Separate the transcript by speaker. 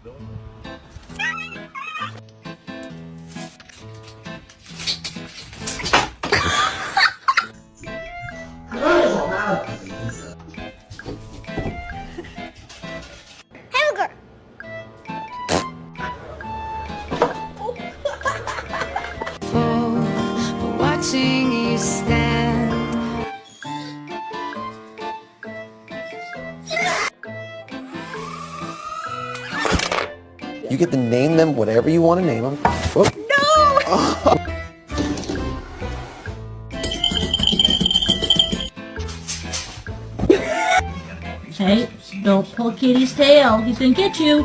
Speaker 1: Hamburger.
Speaker 2: Watching you stand.
Speaker 3: You get to name them whatever you want to name them. Whoop.
Speaker 1: No!
Speaker 4: Hey, don't pull Kitty's tail. He's gonna get you.